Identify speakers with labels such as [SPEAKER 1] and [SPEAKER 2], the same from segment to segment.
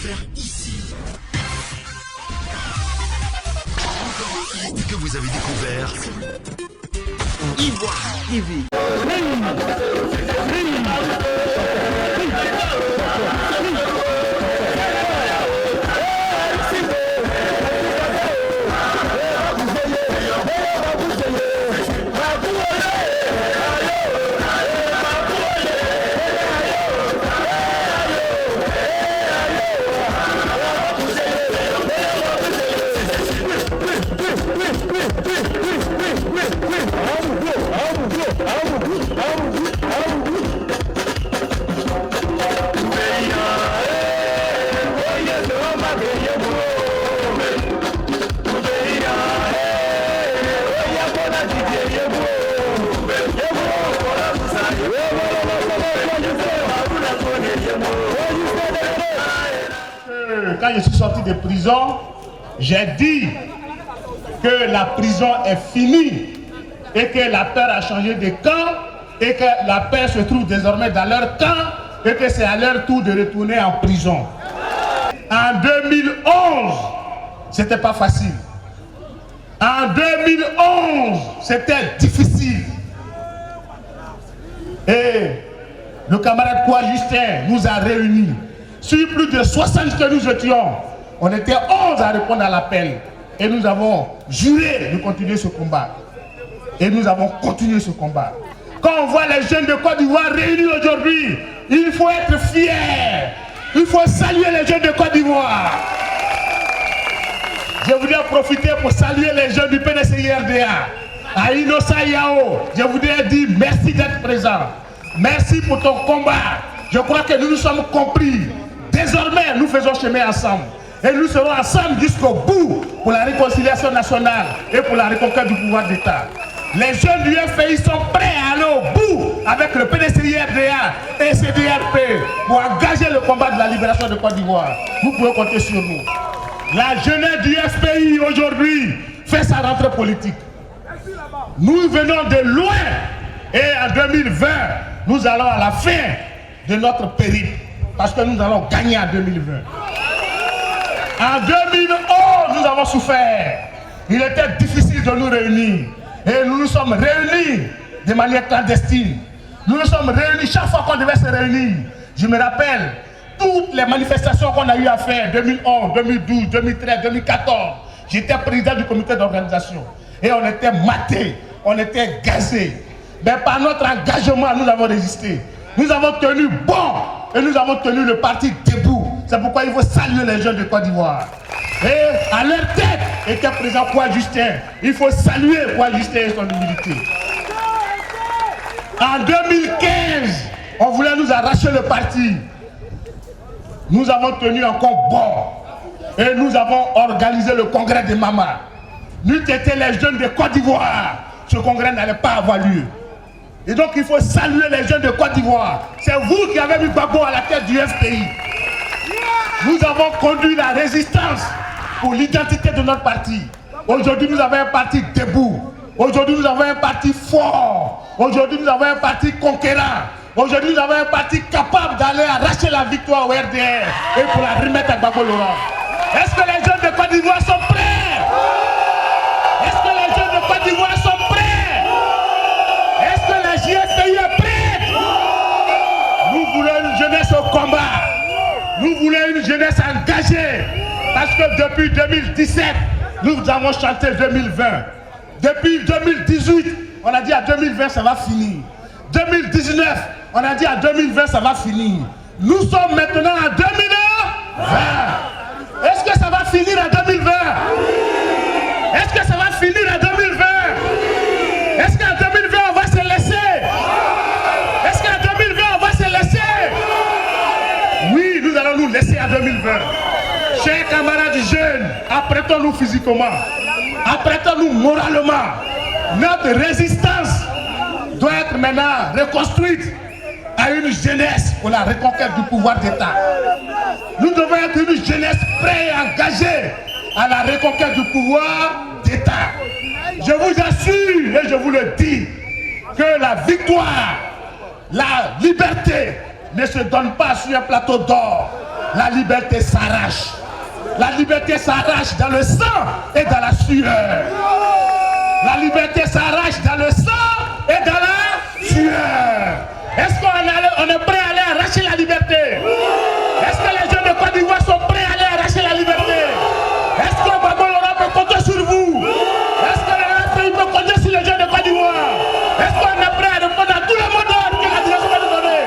[SPEAKER 1] faire ici. Encore un hit que vous avez découvert. Ivoire TV.
[SPEAKER 2] Quand je suis sorti de prison, j'ai dit que la prison est finie et que la peur a changé de camp et que la paix se trouve désormais dans leur camp et que c'est à leur tour de retourner en prison. En 2011, c'était pas facile. En 2011, c'était difficile. Et le camarade Kwa Justin nous a réunis. Sur plus de 60 que nous étions, on était 11 à répondre à l'appel. Et nous avons juré de continuer ce combat. Et nous avons continué ce combat. Quand on voit les jeunes de Côte d'Ivoire réunis aujourd'hui, il faut être fier. Il faut saluer les jeunes de Côte d'Ivoire. Je voudrais profiter pour saluer les jeunes du PDCI-RDA. À Innocent Yao, je voudrais dire merci d'être présent. Merci pour ton combat. Je crois que nous nous sommes compris. Désormais, nous faisons chemin ensemble. Et nous serons ensemble jusqu'au bout pour la réconciliation nationale et pour la reconquête du pouvoir d'État. Les jeunes du FPI sont prêts à aller au bout avec le PDCI-RDA et CDRP pour engager le combat de la libération de Côte d'Ivoire. Vous pouvez compter sur nous. La jeunesse du FPI aujourd'hui fait sa rentrée politique. Nous venons de loin et en 2020, nous allons à la fin de notre périple parce que nous allons gagner en 2020. En 2011, nous avons souffert. Il était difficile de nous réunir. Et nous nous sommes réunis de manière clandestine. Nous nous sommes réunis chaque fois qu'on devait se réunir. Je me rappelle toutes les manifestations qu'on a eu à faire, 2011, 2012, 2013, 2014. J'étais président du comité d'organisation. Et on était matés, on était gazés. Mais par notre engagement, nous avons résisté. Nous avons tenu bon et nous avons tenu le parti debout. C'est pourquoi il faut saluer les jeunes de Côte d'Ivoire. Et à leur tête était présent Kwa Justin. Il faut saluer Kwa Justin et son humilité. En 2015, on voulait nous arracher le parti. Nous avons tenu encore bon. Et nous avons organisé le congrès de Mama. N'eût été les jeunes de Côte d'Ivoire, ce congrès n'allait pas avoir lieu. Et donc il faut saluer les jeunes de Côte d'Ivoire. C'est vous qui avez mis Gbagbo à la tête du FPI. Nous avons conduit la résistance pour l'identité de notre parti. Aujourd'hui, nous avons un parti debout. Aujourd'hui, nous avons un parti fort. Aujourd'hui, nous avons un parti conquérant. Aujourd'hui, nous avons un parti capable d'aller arracher la victoire au RDR et pour la remettre à Gbagbo Laurent. Est-ce que les jeunes de Côte d'Ivoire sont prêts? Est-ce que les jeunes de Côte d'Ivoire sont prêts? Est-ce que la JFPI est prête? Nous voulons une jeunesse au combat. Nous voulons une jeunesse engagée. Parce que depuis 2017, nous avons chanté 2020. Depuis 2018, on a dit à 2020, ça va finir. 2019, on a dit à 2020, ça va finir. Nous sommes maintenant en 2020. Est-ce que ça va finir en 2020? Est-ce que ça va finir en 2020? Est-ce qu'en 2020, on va se laisser? Est-ce qu'en 2020, on va se laisser? Oui, nous allons nous laisser en 2020. Chers camarades jeunes, apprêtons-nous physiquement, apprêtons-nous moralement. Notre résistance doit être maintenant reconstruite à une jeunesse pour la reconquête du pouvoir d'État. Nous devons être une jeunesse prête et engagée à la reconquête du pouvoir d'État. Je vous assure et je vous le dis que la victoire, la liberté ne se donne pas sur un plateau d'or. La liberté s'arrache. La liberté s'arrache dans le sang et dans la sueur. La liberté s'arrache dans le sang et dans la sueur. Est-ce qu'on est prêt à aller arracher la liberté? Est-ce que les jeunes de Côte d'Ivoire sont prêts à aller arracher la liberté? Est-ce que Gbagbo Laurent peut compter sur vous? Est-ce que le pays peut compter sur les jeunes de Côte d'Ivoire? Est-ce qu'on est prêt à répondre à tout le monde que la direction va nous donner?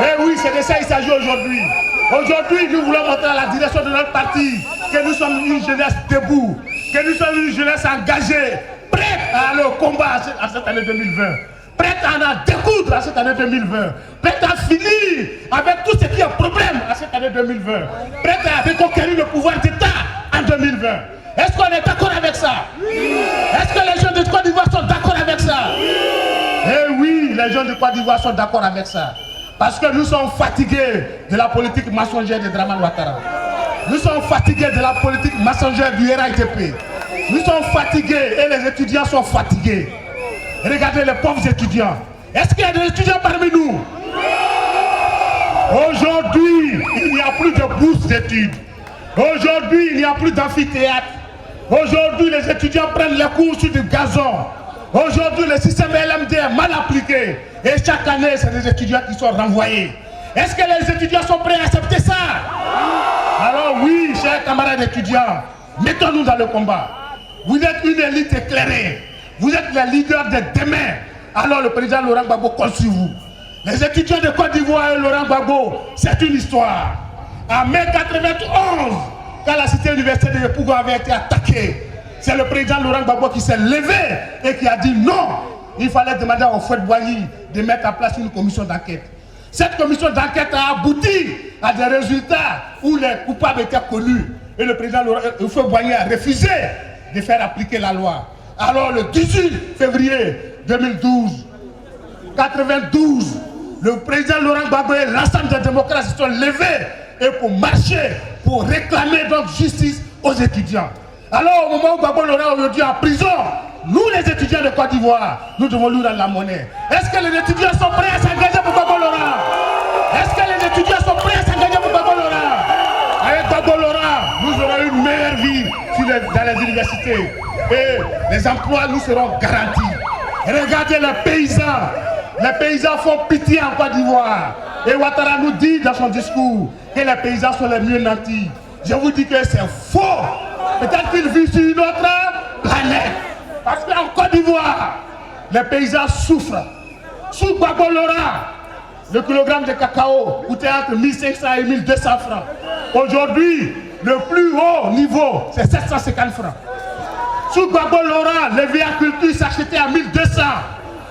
[SPEAKER 2] Eh oui, c'est de ça qu'il s'agit aujourd'hui. Aujourd'hui, nous voulons montrer à la direction de notre parti que nous sommes une jeunesse debout, que nous sommes une jeunesse engagée, prête à aller au combat à cette année 2020, prête à en découdre à cette année 2020, prête à finir avec tout ce qui est problème à cette année 2020, prête à reconquérir le pouvoir d'État en 2020. Est-ce qu'on est d'accord avec ça? Est-ce que les jeunes de Côte d'Ivoire sont d'accord avec ça? Eh oui, les jeunes de Côte d'Ivoire sont d'accord avec ça. Parce que nous sommes fatigués de la politique mensongère de Dramane Ouattara. Nous sommes fatigués de la politique mensongère du RITP. Nous sommes fatigués et les étudiants sont fatigués. Regardez les pauvres étudiants. Est-ce qu'il y a des étudiants parmi nous? Aujourd'hui, il n'y a plus de bourse d'études. Aujourd'hui, il n'y a plus d'amphithéâtre. Aujourd'hui, les étudiants prennent les cours sur du gazon. Aujourd'hui, le système LMD est mal appliqué. Et chaque année, c'est des étudiants qui sont renvoyés. Est-ce que les étudiants sont prêts à accepter ça? Alors oui, chers camarades étudiants, mettons-nous dans le combat. Vous êtes une élite éclairée. Vous êtes les leaders de demain. Alors le président Laurent Gbagbo compte sur vous. Les étudiants de Côte d'Ivoire et Laurent Gbagbo, c'est une histoire. En mai 91, quand la cité universitaire de Yopougon avait été attaquée, c'est le président Laurent Gbagbo qui s'est levé et qui a dit non. Il fallait demander au Houphouët-Boigny de mettre en place une commission d'enquête. Cette commission d'enquête a abouti à des résultats où les coupables étaient connus. Et le président Houphouët-Boigny a refusé de faire appliquer la loi. Alors le 18 février 92, le président Laurent Gbagbo et l'ensemble des démocrates se sont levés et pour marcher, pour réclamer donc justice aux étudiants. Alors au moment où Gbagbo Laurent aujourd'hui est en prison, nous les étudiants de Côte d'Ivoire, nous devons lui rendre la monnaie. Est-ce que les étudiants sont prêts à s'engager pour Gbagbo Laurent? Est-ce que les étudiants sont prêts à s'engager pour Gbagbo Laurent? Avec Gbagbo Laurent, nous aurons une meilleure vie dans les universités. Et les emplois nous seront garantis. Regardez les paysans. Les paysans font pitié en Côte d'Ivoire. Et Ouattara nous dit dans son discours que les paysans sont les mieux nantis. Je vous dis que c'est faux. Peut-être qu'ils vivent sur une autre planète. Parce qu'en Côte d'Ivoire, les paysans souffrent. Sous Gbagbo Laurent, le kilogramme de cacao coûtait entre 1500 et 1200 francs. Aujourd'hui, le plus haut niveau, c'est 750 francs. Sous Gbagbo Laurent, les véhicules s'achetaient à 1200.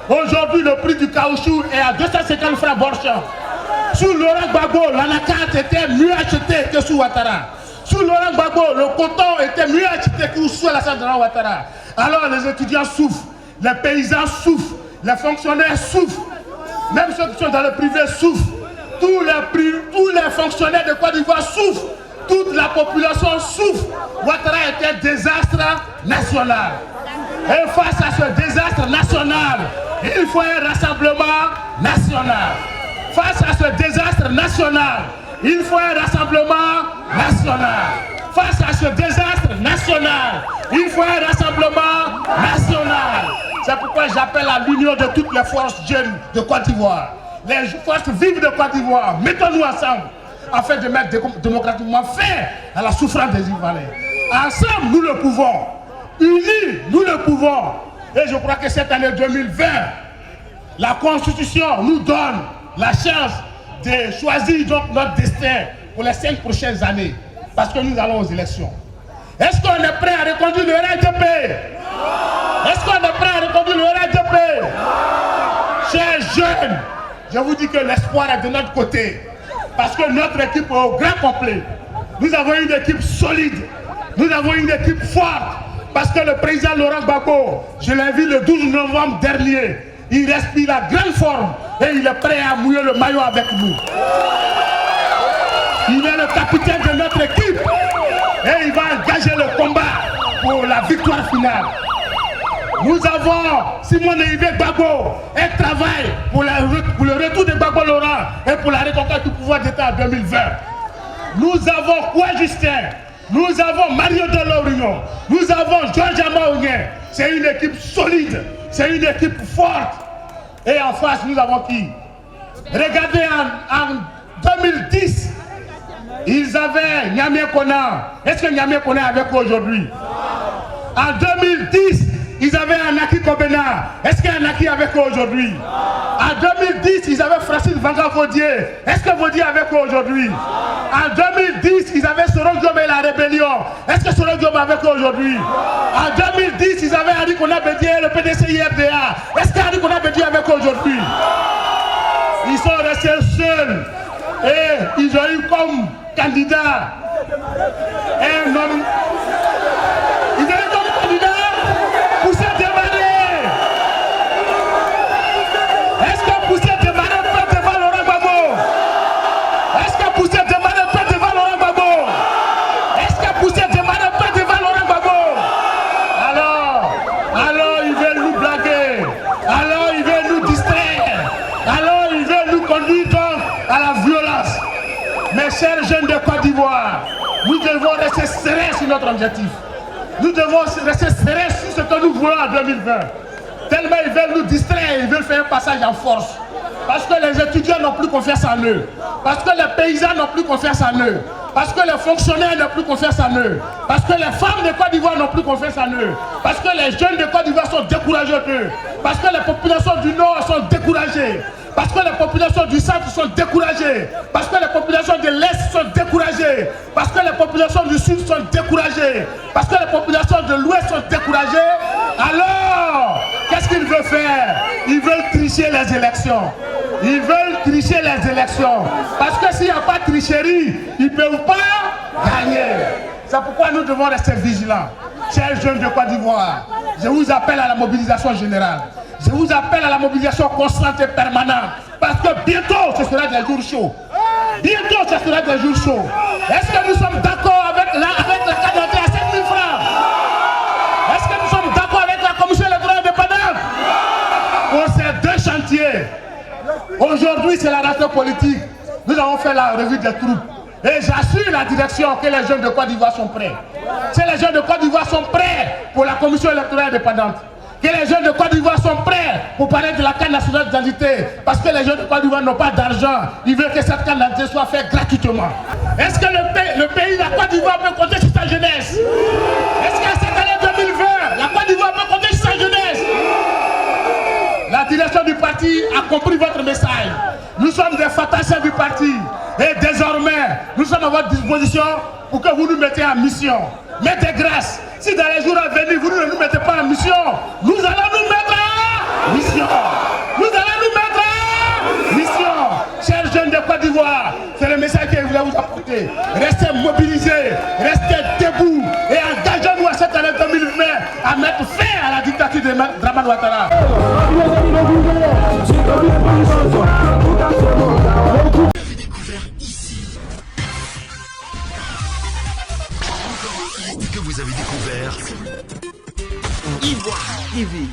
[SPEAKER 2] Aujourd'hui, le prix du caoutchouc est à 250 francs Borchamp. Sous Laurent Gbagbo, l'anacate était mieux acheté que sous Ouattara. Sous Laurent Gbagbo, le coton était mieux acheté que sous Alassane Ouattara. Alors les étudiants souffrent, les paysans souffrent, les fonctionnaires souffrent, même ceux qui sont dans le privé souffrent. Tous les fonctionnaires de Côte d'Ivoire souffrent, toute la population souffre. Ouattara est un désastre national. Et face à ce désastre national, il faut un rassemblement national. Face à ce désastre national, il faut un rassemblement national. Face à ce désastre national, il faut un rassemblement national. C'est pourquoi j'appelle à l'union de toutes les forces jeunes de Côte d'Ivoire. Les forces vives de Côte d'Ivoire, mettons-nous ensemble afin de mettre démocratiquement fin à la souffrance des Ivoiriens. Ensemble, nous le pouvons. Unis, nous le pouvons. Et je crois que cette année 2020, la Constitution nous donne la chance de choisir donc notre destin pour les 5 prochaines années. Parce que nous allons aux élections. Est-ce qu'on est prêt à reconduire le RITP? Est-ce qu'on est prêt à reconduire le RITP? Chers jeunes, je vous dis que l'espoir est de notre côté. Parce que notre équipe est au grand complet. Nous avons une équipe solide. Nous avons une équipe forte. Parce que le président Laurent Gbagbo, je l'ai vu le 12 novembre dernier, il respire la grande forme et il est prêt à mouiller le maillot avec nous. Il est le capitaine de notre équipe et il va engager le combat pour la victoire finale. Nous avons Simone Yves Gbagbo, un travail pour le retour de Gbagbo Laurent et pour la reconquête du pouvoir d'État en 2020. Nous avons quoi, Justin? Nous avons Mario Delorino. Nous avons Georges Amaounien. C'est une équipe solide. C'est une équipe forte. Et en face, nous avons qui? Regardez en 2010, ils avaient Niamey Kona. Est-ce que Niamey Kona est avec eux aujourd'hui? En 2010, ils avaient Anaki Kobena. Est-ce qu'il y a Anaki avec eux aujourd'hui? En 2010, ils avaient Francis Vanga Vaudier. Est-ce que Vaudier est avec eux aujourd'hui? En 2010, ils avaient Soron Diop et la rébellion. Est-ce que Soron Diop est avec eux aujourd'hui? En 2010, ils avaient Henri Kona Bédier et le PDC IRDA. Est-ce qu'Henri Kona Bédier est avec eux aujourd'hui? Ils sont restés seuls. Et ils ont eu comme candidat un homme. Ils ont eu comme candidat Poussé Dembélé. Est-ce que Poussé Dembélé peut devant Laurent Gbagbo? Est-ce que Poussé Dembélé peut devant Laurent Gbagbo? Est-ce que Poussé Dembélé peut devant Laurent Gbagbo? Alors ils veulent nous blaguer. Alors ils veulent nous distraire. Alors ils veulent nous conduire donc à la violence. Mes chers jeunes de Côte d'Ivoire, nous devons rester sereins sur notre objectif. Nous devons rester sereins sur ce que nous voulons en 2020. Tellement ils veulent nous distraire, ils veulent faire un passage en force. Parce que les étudiants n'ont plus confiance en eux. Parce que les paysans n'ont plus confiance en eux. Parce que les fonctionnaires n'ont plus confiance en eux. Parce que les femmes de Côte d'Ivoire n'ont plus confiance en eux. Parce que les jeunes de Côte d'Ivoire sont découragés d'eux. Parce que les populations du Nord sont découragées. Parce que les populations du centre sont découragées. Parce que les populations de l'Est sont découragées. Parce que les populations du Sud sont découragées. Parce que les populations de l'Ouest sont découragées. Alors, qu'est-ce qu'ils veulent faire? Ils veulent tricher les élections. Ils veulent tricher les élections. Parce que s'il n'y a pas de tricherie, ils ne peuvent pas gagner. C'est pourquoi nous devons rester vigilants. Chers jeunes de Côte d'Ivoire, je vous appelle à la mobilisation générale. Je vous appelle à la mobilisation constante et permanente. Parce que bientôt, ce sera des jours chauds. Bientôt, ce sera des jours chauds. Est-ce que nous sommes d'accord avec le candidat à 7 000 francs? Est-ce que nous sommes d'accord avec la commission électorale indépendante? Pour ces deux chantiers, aujourd'hui, c'est la rentrée politique. Nous avons fait la revue des troupes. Et j'assure la direction que les jeunes de Côte d'Ivoire sont prêts. Si les jeunes de Côte d'Ivoire sont prêts pour la commission électorale indépendante, que les jeunes de Côte d'Ivoire sont prêts pour parler de la carte nationale d'identité, parce que les jeunes de Côte d'Ivoire n'ont pas d'argent, ils veulent que cette carte d'identité soit faite gratuitement. Est-ce que le pays, la Côte d'Ivoire peut compter sur sa jeunesse? Est-ce qu'à cette année 2020, la Côte d'Ivoire peut compter sur sa jeunesse? La direction du parti a compris votre message. Nous sommes des fantassins du parti. Et désormais, nous sommes à votre disposition pour que vous nous mettiez en mission. Mais de grâce, si dans les jours à venir, vous ne nous mettez pas en mission, nous allons nous mettre en mission. Nous allons nous mettre en mission. Chers jeunes de Côte d'Ivoire, c'est le message que je voulais vous apporter. Restez mobilisés.